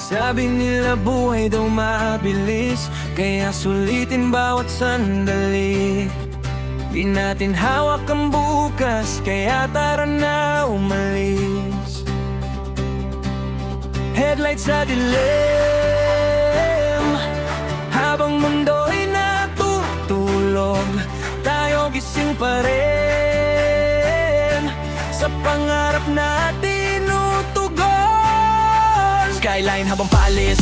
Sabi nila buhay daw mabilis, kaya sulitin bawat sandali. Di natin hawak ang bukas, kaya tara na umalis. Headlights sa dilim, habang mundo'y natutulog, tayo gising pa rin, sa pangarap natin utugon. Skyline habang paalis,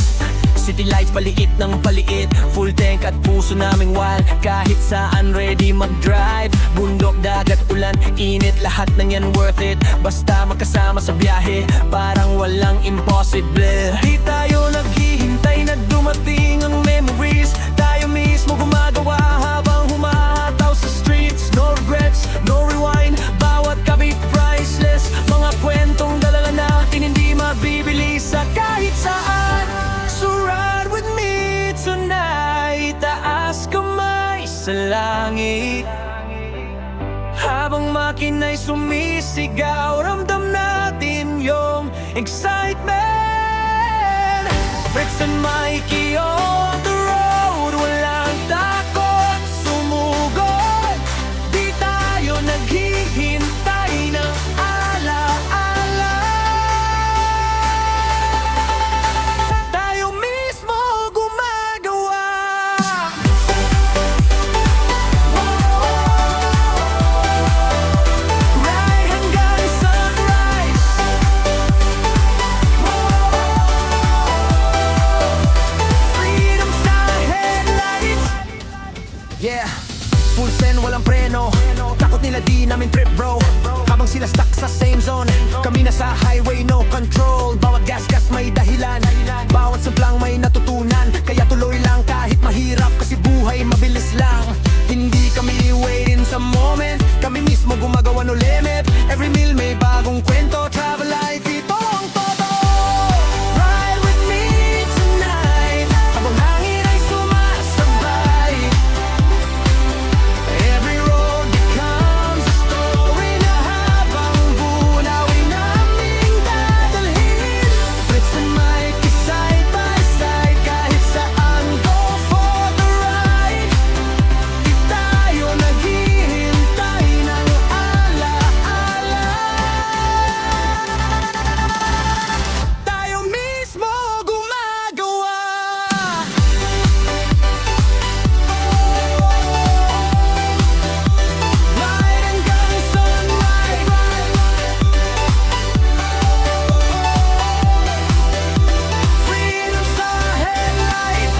city lights paliit ng paliit, full tank at puso naming wild. Kahit saan ready mag-drive, bundok, dagat, ulan, init, lahat ng yan worth it. Basta magkasama sa biyahe, parang walang impossible. Di tayo naghihintay na dumating ang memories, tayo mismo gumagawa habang humahataw sa streets. No regrets, no rewind, bawat kabit priceless. Mga kwentong dala natin hindi mabibili sa kahit saan. So ride with me tonight, taas kamay sa langit, habang makina'y sumisigaw, ramdam natin yung excitement. Fritz and Mikey on the road, walang takot sumugod. Di tayo naghihintay ng ala-ala, tayo mismo gumagawa. Ride hanggang sunrise, freedom sa headlights. Yeah, full send, walang preno. Takot nila di namin trip bro, habang sila stuck sa same zone, kami na sa highway, no control. Bawat gas may dahilan, bawat sablang may natutunan. Kaya tuloy lang kahit mahirap, kasi buhay mabilis lang. Hindi kami waiting sa moment, kami mismo gumagawa, no limit. Every meal may bagong kwento, travel life, ito ang todo. Ride with me tonight, habang hangin ay sumasabay. Every road becomes a story na habang bunawin naming dadalhin. Fritz and Mikey side by side, kahit saan go for the ride. Di tayo naghihintay ng ala-ala, tayo mismo gumagawa. Ride hanggang sunrise, freedom sa headlight.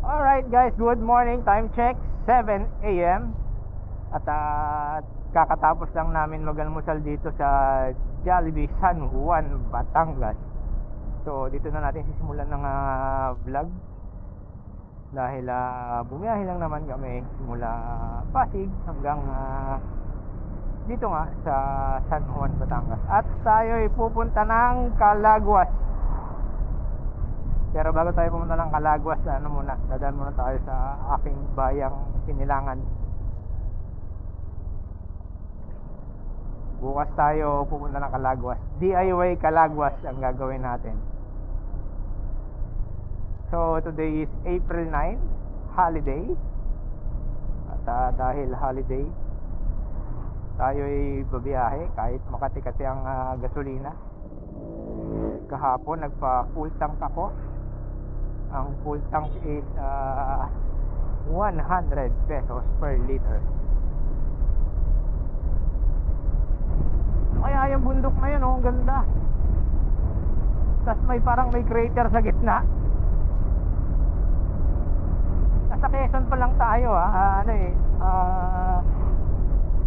Alright guys, good morning. Time check, 7 a.m. At kakatapos lang namin mag-almusal dito sa Jollibee San Juan, Batangas. So dito na natin sisimulan ng vlog, dahil bumiyahe lang naman kami mula Pasig hanggang dito nga sa San Juan, Batangas. At tayo ay pupunta ng Calaguas. Pero bago tayo pumunta ng Calaguas, dadaan muna tayo sa aking bayang Sinilangan. Bukas tayo pupunta ng Calaguas. DIY Calaguas ang gagawin natin. So today is April 9, holiday. At dahil holiday, tayo ay babiyahe kahit makati-kati ang gasolina. Kahapon nagpa full tank ako. Ang full tank is 100 pesos per liter. Kaya yung bundok na yun, ang ganda. Tapos parang may crater sa gitna. Nasa Quezon pa lang tayo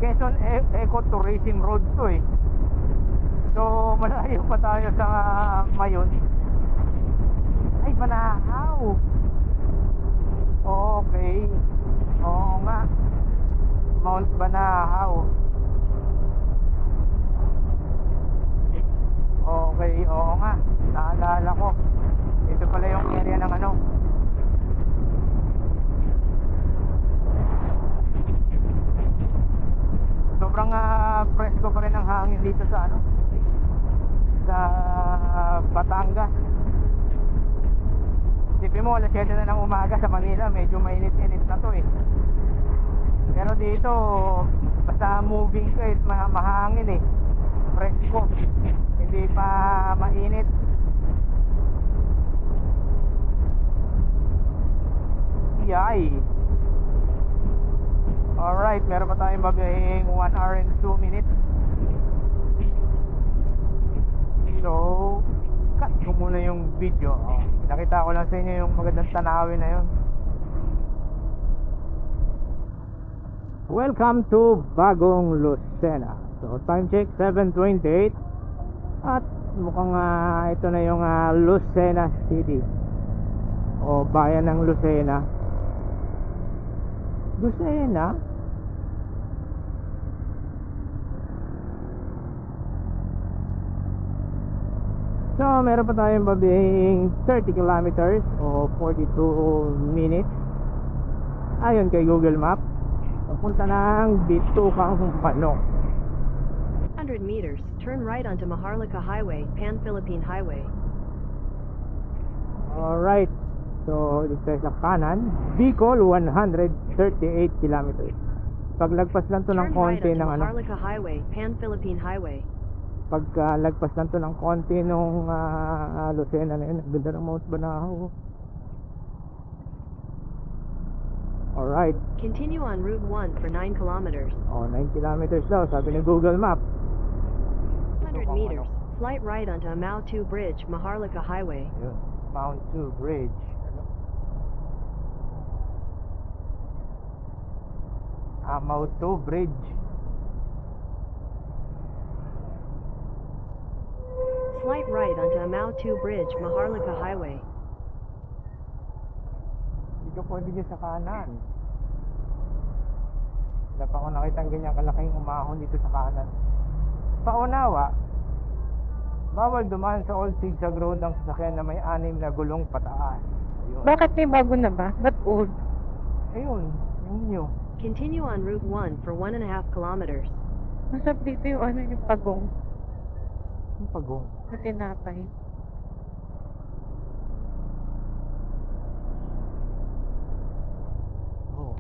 Quezon Ecotourism Road to eh. So malayo pa tayo sa Mayon. Ay, Banahaw. Okay. Oo nga, Mount Banahaw. Isipin mo, alas 7 na ng umaga sa Manila, medyo mainit-init na to eh. Pero dito, basta moving ka eh, mahangin eh. Fresco. Hindi pa mainit. Yay! Alright, meron pa tayong babihing 1 hour and 2 minutes. So, cut ko muna yung video. Nakita ko lang sa inyo yung magandang tanawin na yun. Welcome to Bagong Lucena. So, time check 7:28. At mukhang ito na yung Lucena City o bayan ng Lucena. Lucena? So, meron pa tayong babing 30 kilometers o 42 minutes ayon kay Google Map. Papunta ng Bitukang Manok. 100 meters, turn right onto Maharlika Highway, Pan-Philippine Highway. Alright. So, dito tayo sa kanan. Bicol, 138 kilometers. Paglagpas lang to ng Turn right konti onto ng ano. Maharlika Highway, Pan-Philippine Highway. Pagka lagpas lang to ng konti nung Lucena na yun. Ang ganda ng Mount Banahaw. Alright. Continue on Route 1 for 9 kilometers. 9 kilometers daw, sabi ni Google Map. 100 meters, slight right onto Amao 2 Bridge, Maharlika Highway. Yun. Mount 2 Bridge. Amao 2 Bridge. Slight right onto Amao 2 Bridge, Maharlika Highway. Dito pwede dyan sa kanan. Wala pa ako nakita ganyan kalaking umahon dito sa kanan. Paunawa, bawal dumaan sa Old Zigzag Road ang sasakyan na may 6 na gulong pataas. Ayun. Bakit may bago na ba? Ba't old? Ayun, yung new. Continue on Route 1 for 1.5 kilometers. Masarap dito yung ano yung pagong Yung pagong. na tinapay. Oh.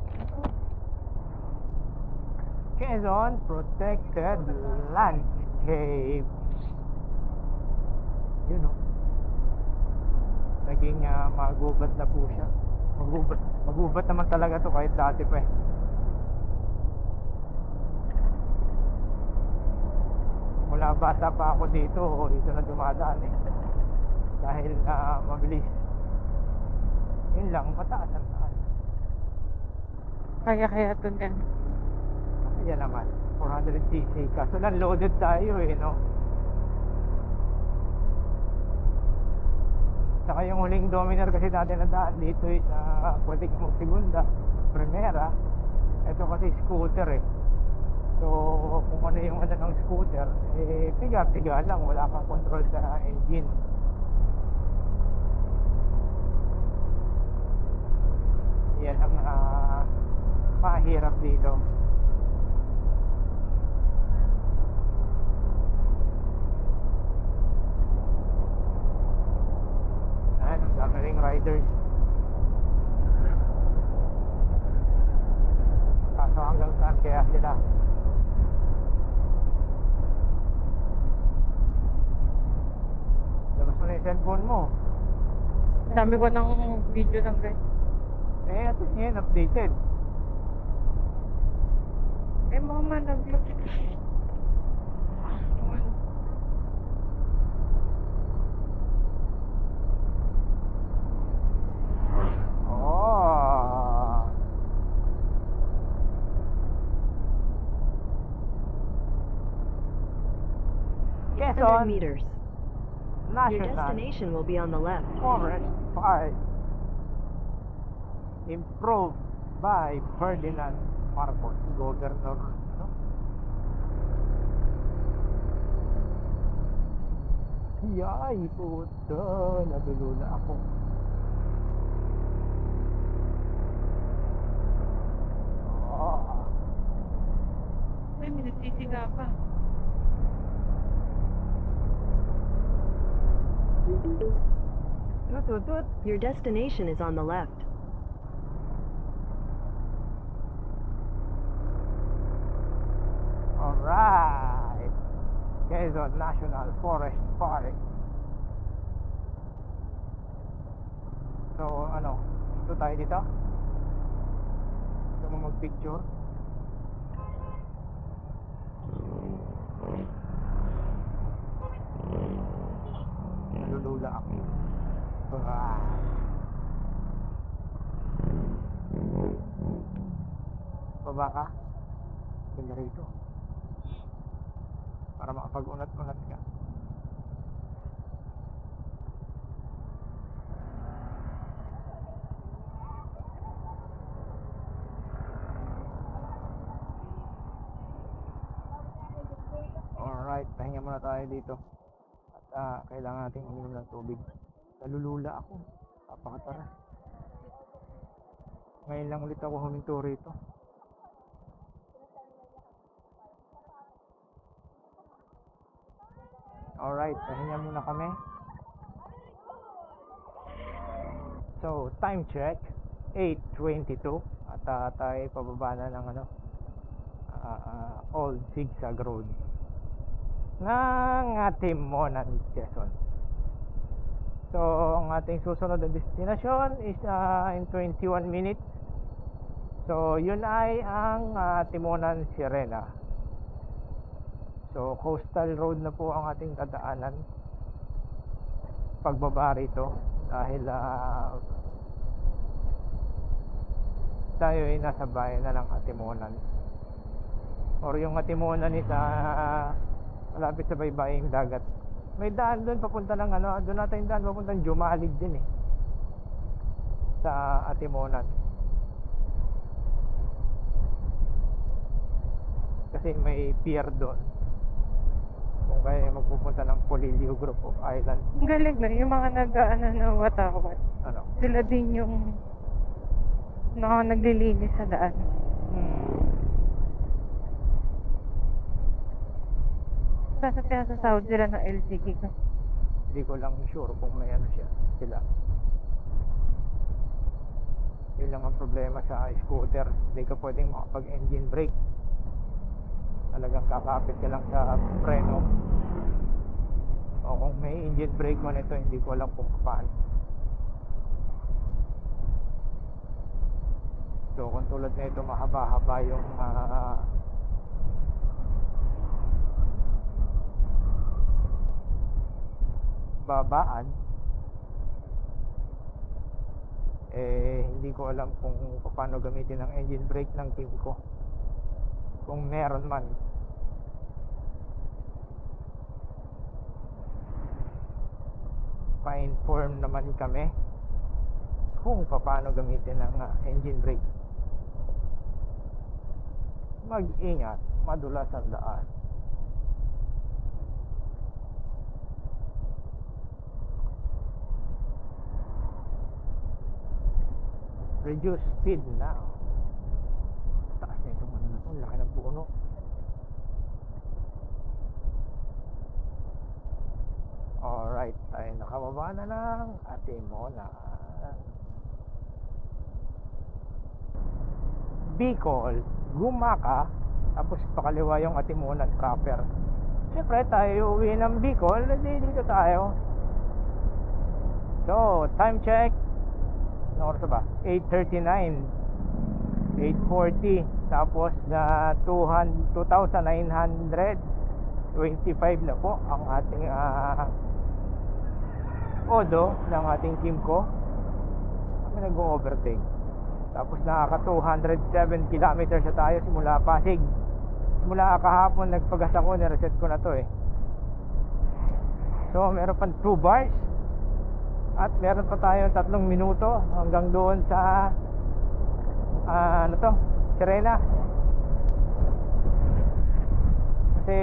Quezon Protected Landscape. Yun o. Naging magubat na po siya. Magubat naman talaga to kahit dati pa eh. Mula bata pa ako dito na dumadaan eh. Dahil mabilis. Yun lang, mataas ang daan. Kaya ito din. Kaya naman, 400cc. Kaso lang loaded tayo eh, no? Saka yung huling Dominar kasi natin na daan dito eh, na pwede ka mag-segunda, primera. Ito kasi scooter eh. So, kung ano yung ano ng scooter, eh, piga-piga lang, wala kang control sa engine. Yan ang mahirap dito. Ayan, ang dami ring riders. Kaso hanggang saan kaya sila? Labas mo na yung cellphone mo. Dami ko ng video ng guys. Eh, ito yan, updated. Eh, mga manag-vlog. Oh. Quezon 100 meters. Your National destination will be on the left. Forest Park, improved by Ferdinand Marcos, Governor, no? Yay, puta, nadulula ako. Oh. Ay, may nagsisiga pa. Tut, tut, tut. Your destination is on the left. Alright. Quezon National Forest Park. So, ano? Ito tayo dito? Gusto mo mag-picture? Nalulula ako. Ah. Baba ka? Ganda rito. Para makapag-unat-unat ka. Alright, pahinga muna tayo dito. At kailangan natin uminom ng tubig. Nalulula ako. Papakataras. Ngayon lang ulit ako huminto rito. Alright, pahinga muna kami. So, time check 8:22 at tayo pababa na ng Old Zigzag Road ng Timonan, Quezon. So, ang ating susunod na destination is in 21 minutes. So, yun ay ang Timonan, Sirena. So, coastal road na po ang ating dadaanan pagbaba rito dahil tayo ay nasa bayan na ng Atimonan, or yung Atimonan is malapit sa baybaying dagat. May daan doon papunta ng doon natin daan papunta ng Jumalig din sa Atimonan, kasi may pier doon kung kaya magpupunta ng Polillo Group of Islands. Ang galing na, yung mga nag-ano na watawan. Ano? Sila din yung naglilinis sa daan. Kaya sa Saudi sila ng LCK ko. Hindi ko lang sure kung may sila. Yun lang ang problema sa scooter. Hindi ka pwedeng makapag-engine brake. Talagang kakapit ka lang sa preno. O kung may engine brake mo nito, hindi ko alam kung paano. So kung tulad na ito, mahaba-haba yung babaan, hindi ko alam kung paano gamitin ang engine brake ng team ko, kung meron man. Pa-inform naman kami kung paano gamitin ang engine brake. Mag-ingat, madulas ang daan. Reduce speed now. Taas na itong na ito, laki ng puno. Alright, tayo nakababa na ng Atimonan. Bicol, Gumaca, tapos pakaliwa yung Atimonan proper. Siyempre tayo uwi ng Bicol, dito tayo. So, time check. Ano oras ba? 8:39, 8:40, tapos na 2,925 na po ang ating odo ng ating Kimco. Kami nag-overtake. Tapos nakaka 207 kilometers na tayo simula Pasig. Simula kahapon nagpagas ako, nireset ko na to So meron pang 2 bars. At meron pa tayong 3 minuto hanggang doon sa Sirena. Kasi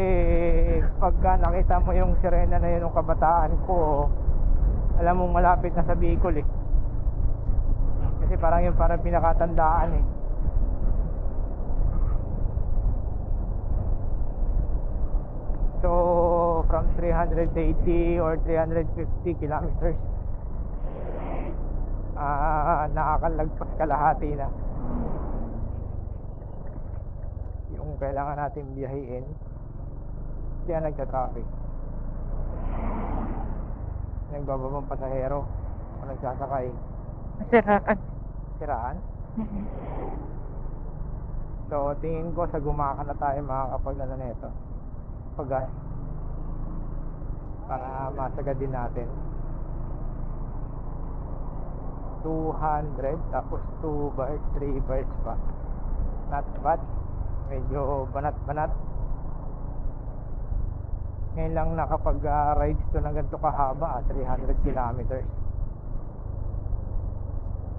pagka nakita mo yung Sirena na yun, yung kabataan ko, alam mong malapit na sa Bicol Kasi parang yung pinakatandaan So from 380 or 350 kilometers nakakalagpas kalahati na yung kailangan natin biyahiin, kaya nagka-traffic. Nagbababang pasahero o nagsasakay. Masiraan. Siraan. So tingin ko sa Gumaka na tayo makakapag ano nito, paggas, para masagad din natin. 200 tapos 2 bars, 3 bars pa, not bad. Medyo banat-banat. Ngayon lang nakapag rides to ng ganito kahaba, 300 kilometers.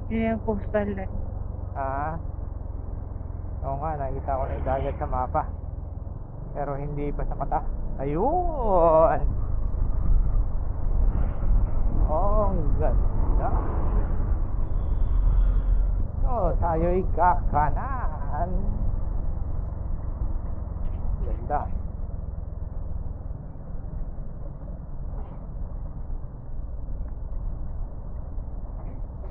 Yun yung postal line. Oo nga, nakita ko na yung dagat sa mapa, pero hindi pa sa mata. Ayun! Oh, ang ganda. So, tayo'y kakanan. Ganda.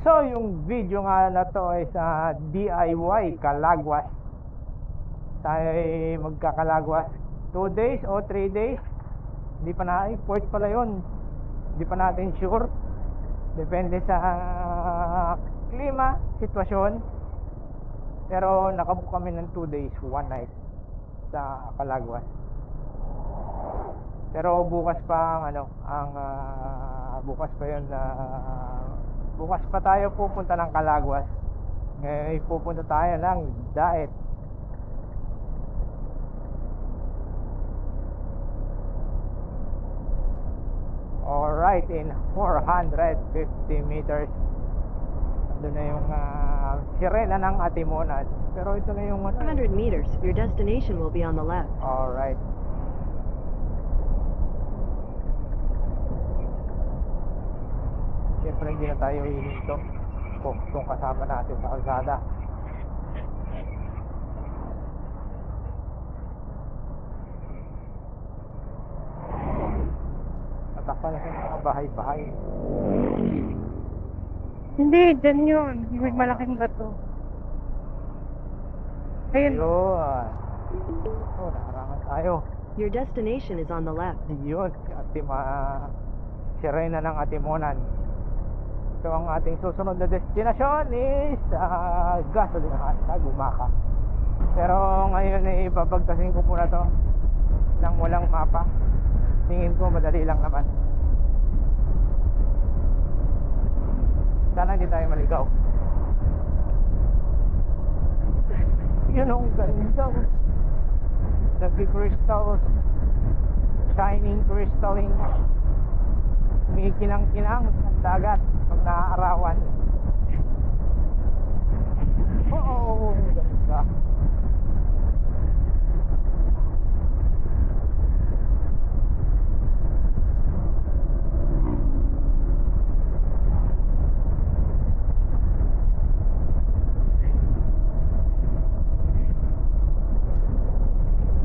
So, yung video nga na to ay sa DIY Calagwas. Tayo ay magkakalagwas 2 days o 3 days. Hindi pa na, port pala yun. Hindi pa natin sure. Depende sa klima, sitwasyon. Pero nakabook kami ng 2 days, 1 night sa Calagwas. Pero bukas pa bukas pa yun bukas pa tayo pupunta ng Calagwas. Ngayon pupunta tayo ng Daet. Alright, in 450 meters doon na yung sirena ng Atimonan. Pero ito na yung 400 meters, your destination will be on the left. alright. Siyempre hindi na tayo hihinto kung kasama natin sa kalsada. Tatakpan na sa mga bahay-bahay. Hindi, dyan yun. May malaking bato. Ayun. Ayun. Oh, nakarangan tayo. Your destination is on the left. Yun, sirena ng Atimonan. So ang ating susunod na destinasyon is gasolinahan sa Gumaka. Pero ngayon ay ipapagtasin ko muna to nang walang mapa. Tingin ko madali lang naman. Sana hindi tayo maligaw. Yun ang ganda. Nag-crystals, shining crystalline, may kinang-kinang ang dagat pag naaarawan. Oo, ang ganda.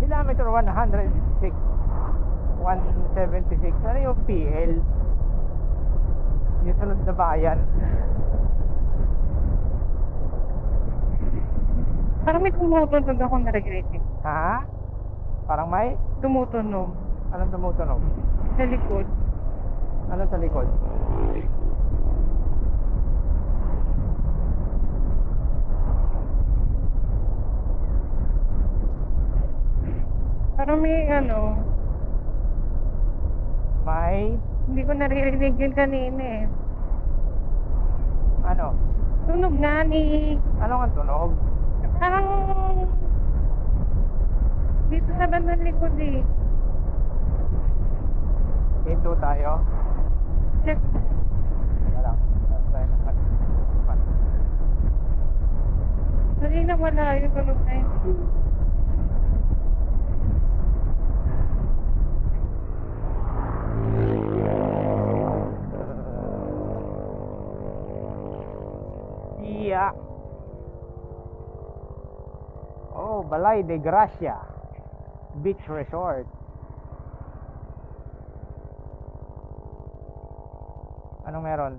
Kilometer 106, 176. Ano yung PL? Yung sunod na bayan. Parang may tumutunog ako na-regret. Ha? Parang may? Tumutunog. Anong tumutunog? Sa likod. Ano sa likod? Parang may May? hindi ko naririnig yun kanina eh. Ano? Tunog nga ni... Ano ang tunog? Parang... dito sa bandang likod eh. Hinto tayo. Check. Wala. Kanina wala yung tunog na yun. Yeah. Oh, Balay de Gracia Beach Resort. Anong meron?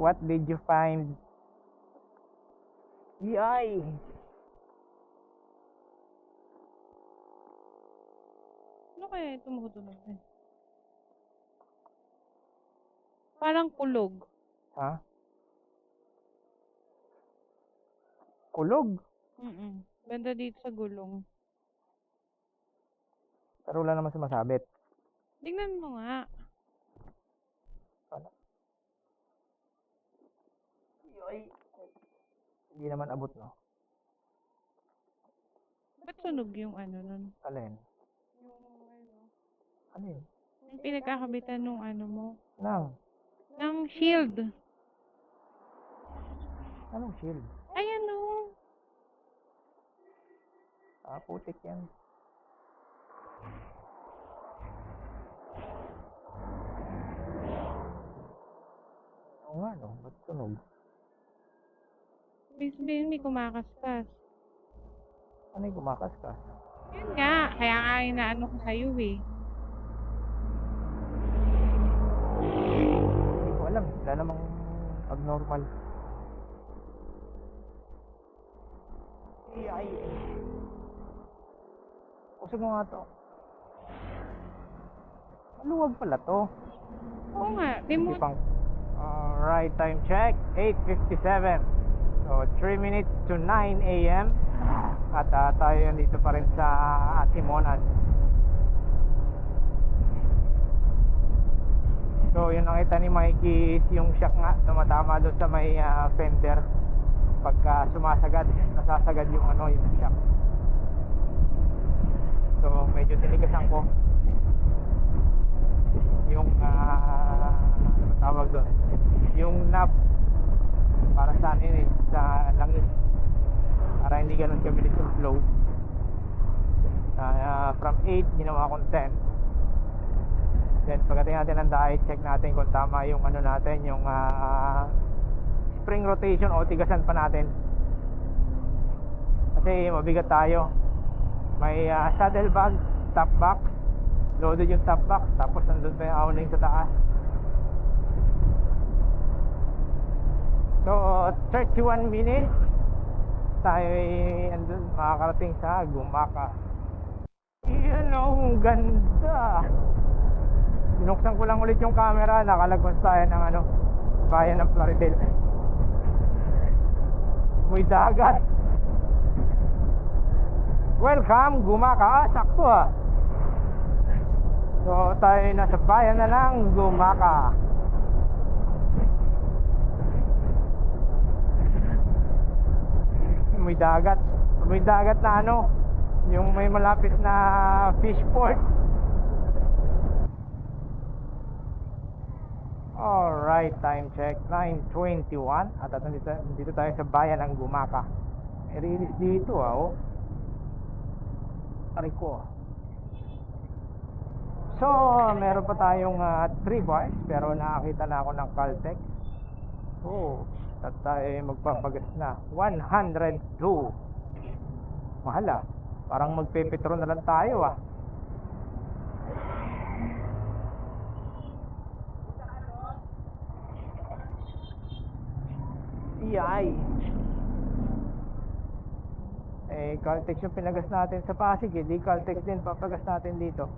What did you find? Yay! Ano kaya yung tumutunog eh? Parang kulog. Ha? Kulog? Banda dito sa gulong. Pero wala naman sumasabit. Tingnan mo nga. Yay! Hindi naman abot, no? Ba't sunog yung ano nun? Alin? Alin? Yung pinagkakabitan nung ano mo. Nang? Ng shield. Anong shield? Ayan o. Ah, putik yan. Oo nga, no? Ba't tunog? Ibig sabihin may kumakaskas. Ano yung kumakas ka? Yun nga. Kaya nga inaano ko sa'yo eh. Hindi ko alam. Wala namang abnormal. Ay. Kusog mo nga to. Maluwag pala to. Oo nga. Di mo. Pang right, time check 8:57. So 3 minutes to 9 a.m. At tayo dito pa rin sa Simonan. So yung nakita ni Mikey is yung shock nga tumatama doon sa may fender. Pagka sumasagad, nasasagad yung yung shock. So medyo tinigasan ko yung ano tawag doon, yung knob para sa sa langis, para hindi ganun kabilis yung flow. From 8 ginawa kong 10. Then pagdating natin ng diet, check natin kung tama yung natin, yung spring rotation o tigasan pa natin. Kasi mabigat tayo. May saddle bag, top box, loaded yung top box, tapos nandun pa yung awning sa taas. So 31 minutes tayo andun, makakarating sa Gumaka. Yan ang ganda. Binuksan ko lang ulit yung camera, nakalagpas tayo ng bayan ng Plaridel. May dagat. Welcome Gumaka. Sakto ah. So tayo nasa bayan na ng Gumaka. May dagat. May dagat na yung may malapit na fish port. Alright, time check 9:21. At dito tayo sa bayan ng Gumaka. May release dito oh. Aray ko. So, meron pa tayong 3 bars, pero nakakita na ako ng Caltex. Oh, at tayo magpapagas na 102. Mahal ah. Parang magpe-petro na lang tayo ah. Iyay. Caltex yung pinagas natin sa Pasig, di Caltex din papagas natin dito.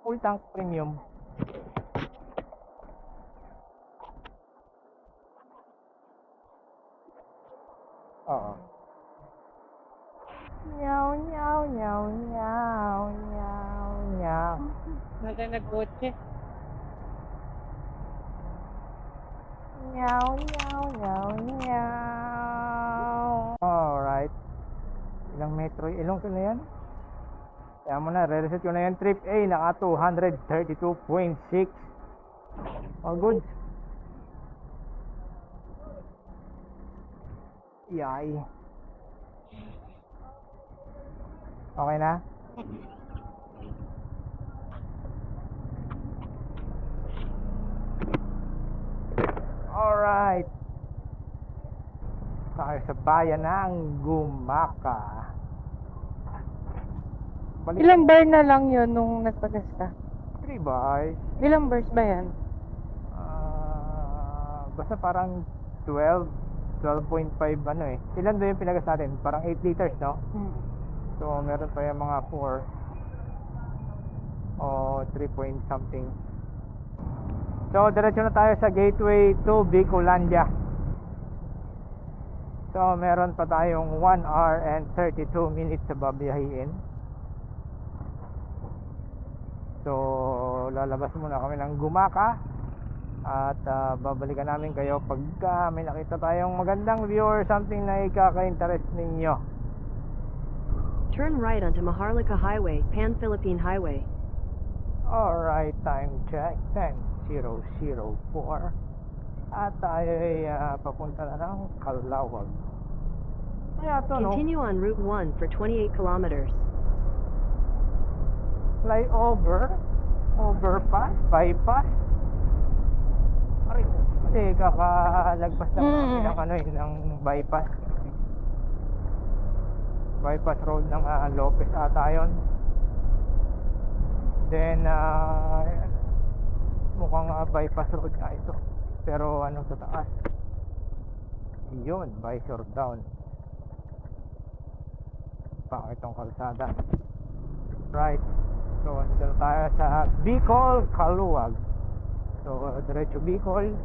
Full tank premium. Oo. Nyaw, nyaw, nyaw, nyaw, nyaw, nyaw. Nasa nagkotse. Nyaw, nyaw, nyaw, nyaw. Alright. Ilang metro? Ilang ko na yan? Kaya mo na, re-reset ko na yan. Trip A, naka 232.6. All good. Yay. Okay na? Alright. Tayo sa bayan ng Gumaka. Ilang bar na lang yun nung nagpagas ka? 3 bars. Ilang bars ba yan? Basta parang 12.5 ano eh. Ilan doon yung pinagas natin? Parang 8 liters, no? So, meron pa yung mga 4 o 3 point something. So, diretso na tayo sa gateway to Bicolandia. So, meron pa tayong 1 hour and 32 minutes sa babiyahin. So, lalabas muna kami ng Gumaka. At babalikan namin kayo pagka may nakita tayong magandang view or something na ikaka-interest ninyo. Turn right onto Maharlika Highway, Pan-Philippine Highway. Alright, time check 10:004. At tayo ay papunta na ng Calawag. Kaya to, no? Continue on Route 1 for 28 kilometers. Flyover, overpass, bypass. Aray, kasi kakalagpas lang kami ng ano yun, ng bypass. Bypass road ng Lopez ata yun. Then, mukhang bypass road nga ito. Pero ano sa taas? Yun, visor down. Pang itong kalsada. Right. So, andito tayo sa Bicol, Caluwag. So, diretso Bicol.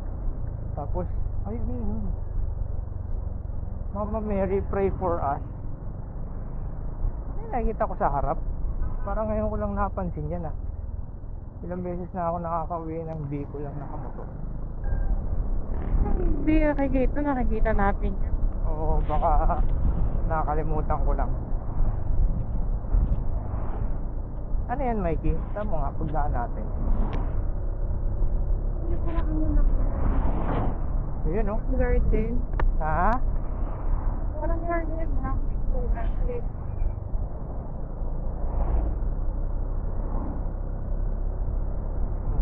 Tapos, ayun yun. Mama Mary, pray for us. Ano nakikita ko sa harap? Parang ngayon ko lang napansin yan ah. Ilang beses na ako nakakauwi ng Bicol lang nakamotor. Hindi nakikita natin yan. Oo, baka nakakalimutan ko lang. Ano yan, Mikey? Tama nga, pagdaan natin. Ayun, no? Garden. Ha? Parang garden na.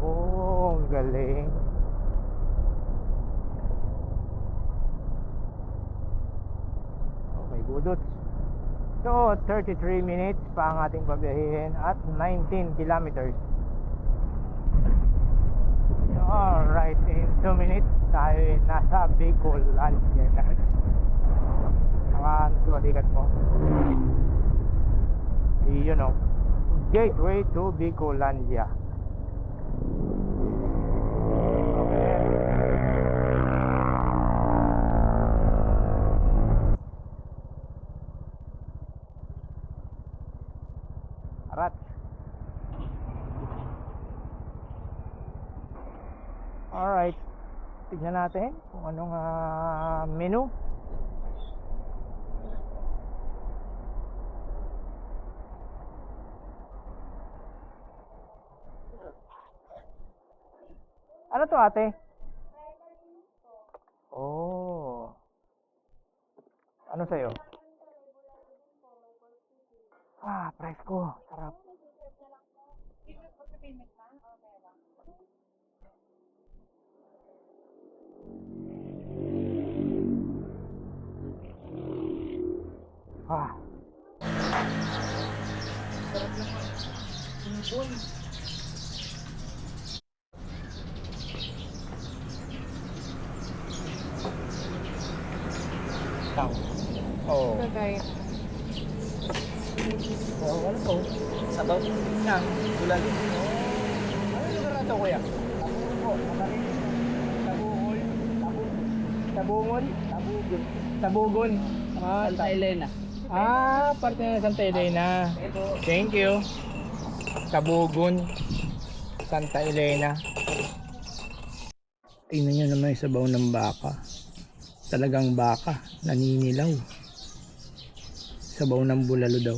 Oh, ang galing. Oh, may budots. So, 33 minutes pa ang ating pabiyahin at 19 kilometers. Alright, in 2 minutes tayo nasa Bicolandia na. Ang balikat mo. Yun o. Gateway to Bicolandia. Arat. Alright. Tignan natin kung anong menu. Ano to, ate? Oh. Ano sa'yo? Presko. Sarap. Oh. Bagay. Ano to? Sabaw niya. Tulad. Ano yung lugar na to, kuya? Tabungon? Tabugon. Santa Elena. Parte na Santa Elena. Thank you. Tabugon. Santa Elena. Tingnan nyo naman yung sabaw ng baka. Talagang baka. Naninilaw. Sabaw ng bulalo daw.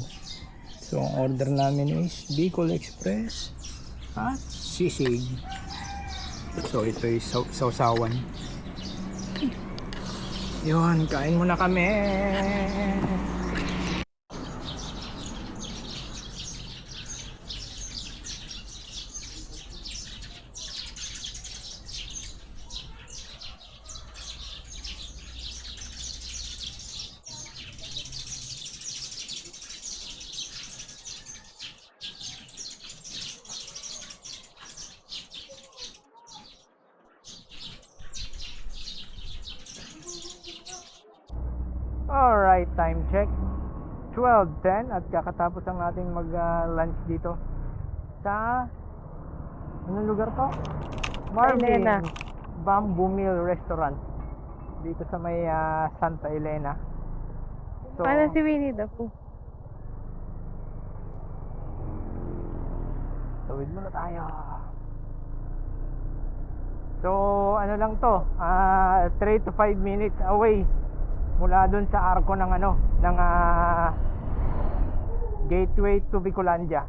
So ang order namin is Bicol Express at sisig. So ito is sausawan. Yun, kain muna kami. Alright, time check 12:10 at kakatapos ang nating mag-lunch dito sa anong lugar to? Marvin Elena. Bamboo Mill Restaurant dito sa may Santa Elena. So, Paano si Winnie the Pooh? tawid muna tayo. So, ano lang to, 3 to 5 minutes away mula dun sa arko ng ng gateway to Bicolandia.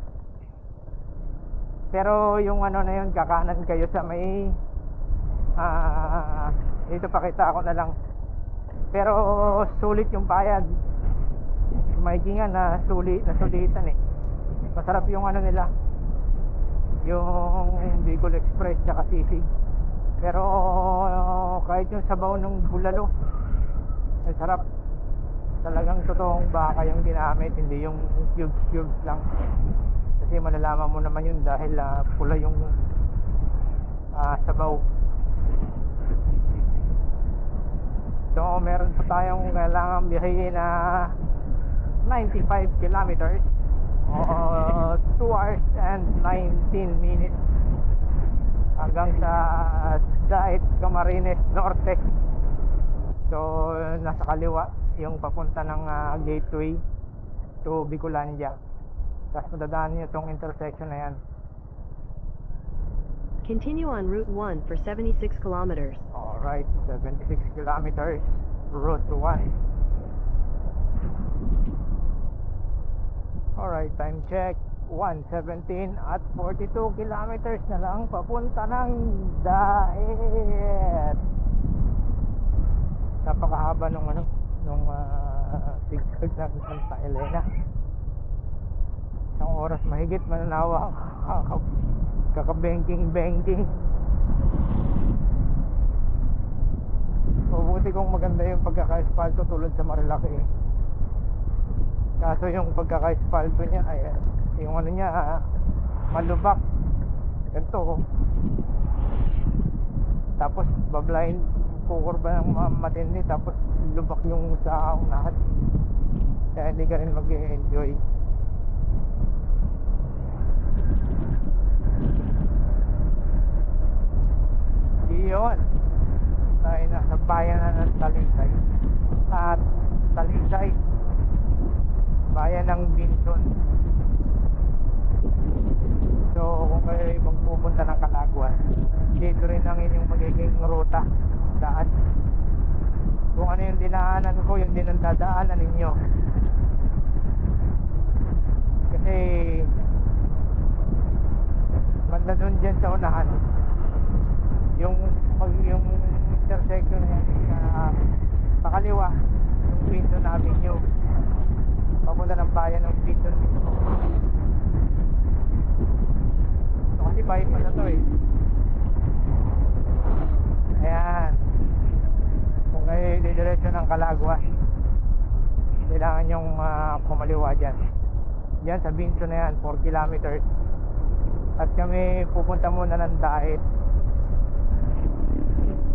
Pero yung na yun, kakanan kayo sa may dito pakita ako na lang. Pero sulit yung bayad. Maikingan na sulitan eh. Masarap yung nila, yung Bicol Express tsaka sisig. Pero kahit yung sabaw ng bulalo, ang sarap. Talagang totoong baka yung ginamit, hindi yung cubes lang. Kasi malalaman mo naman yun dahil pula yung sabaw. So meron pa tayong kailangan biyahin na 95 kilometers o 2 hours and 19 minutes hanggang sa Dait, Camarines Norte. So nasa kaliwa yung papunta ng gateway to Bicolandia. Tapos madadaan nyo itong intersection na yan. Continue on Route 1 for 76 kilometers. Alright, 76 kilometers Route 1. Alright, time check 1:17 at 42 kilometers na lang papunta ng Dait. Napakahaba nung zigzag ng Santa Elena. Isang oras mahigit mananawa kakabenking. Mabuti kung maganda yung pagkaka-espalto tulad sa Marilaki eh. Kaso yung pagkaka-espalto niya ay yung niya malubak. Ganito. Tapos bablayin kukurba ng matindi tapos lubak yung sa unahan. Kaya hindi ka rin mag-enjoy. Iyon, tayo nasa bayan na ng Talisay. At Talisay, bayan ng Binson. So kung kayo ay magpupunta ng Calaguas, dito rin ang inyong magiging ruta, daan. Kung ano yung dinaanan ko, yung din ang dadaanan ninyo. Kasi banda dun dyan sa unahan, yung intersection niya sa kaliwa, yung Binson Avenue papunta ng bayan ng Binson mismo. So kasi bypass na to eh. Ayan, kung kayo didiretso ng Calaguas, kailangan yung kumaliwa dyan sa Binson na yan, 4 kilometers. At kami pupunta muna ng Dait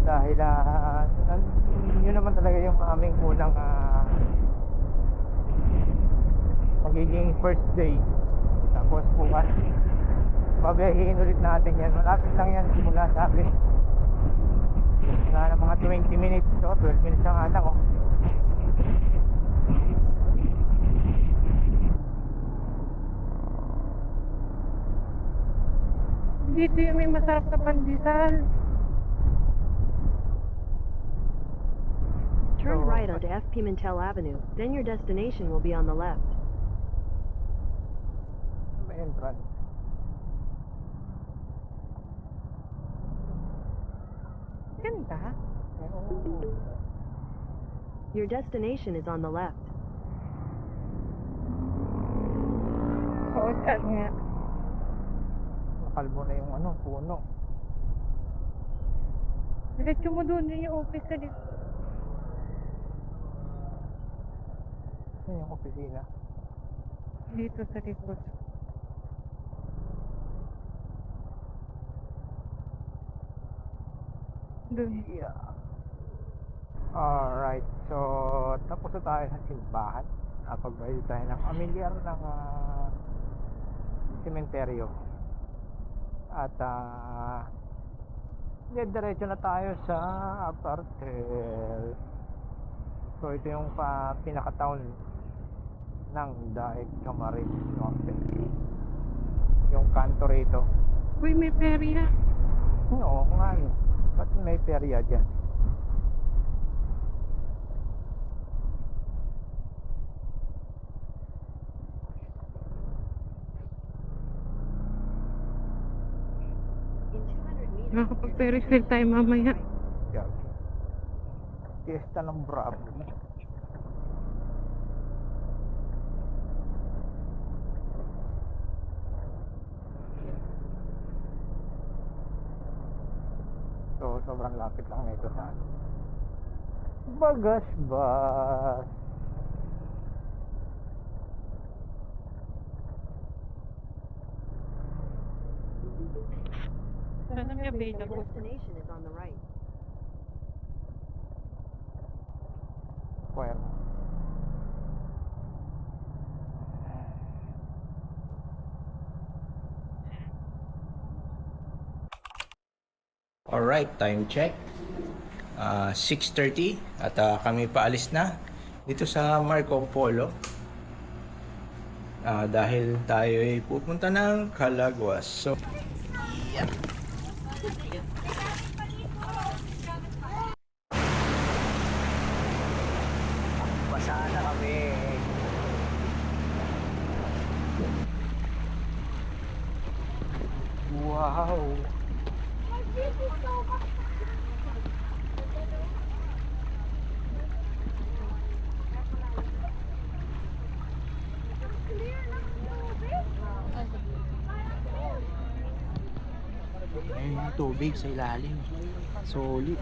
dahil yun naman talaga yung aming unang magiging first day. Tapos bukas babayahin ulit natin yan. Malapit lang yan simula sa akin. Wala na mga 20 minutes. So 12 minutes lang ata ko. Dito yung may masarap na pandesal. Turn So, right onto F. Pimentel Avenue, then your destination will be on the left. May entrance. Ganda. Your destination is on the left. Oo, saan nga. Nakalbo na yung puno. Diretso mo doon yung office sa dito. Yan yung opisina. Dito sa likod. Doon. Yeah. Alright, so tapos na tayo sa simbahan. Pagbayad tayo ng amilyar ng sementeryo. At diretso na tayo sa Apartel. So ito yung pinaka-town ng Daeg Camarines Norte. Yung kanto rito. Uy, may perya. Oo nga eh. Ba't may perya dyan? In 200 meters, Makakapag-Ferris wheel tayo mamaya. Yan. Fiesta ng Bravo. So, sobrang lapit lang nito sa Bagasbas. Sana may your available. destination is on the right. Square. Alright, time check. 6:30 at kami paalis na dito sa Marco Polo. Dahil tayo ay pupunta ng Calaguas. So, basa na kami. Wow. Ayun yung tubig sa ilalim. Solid.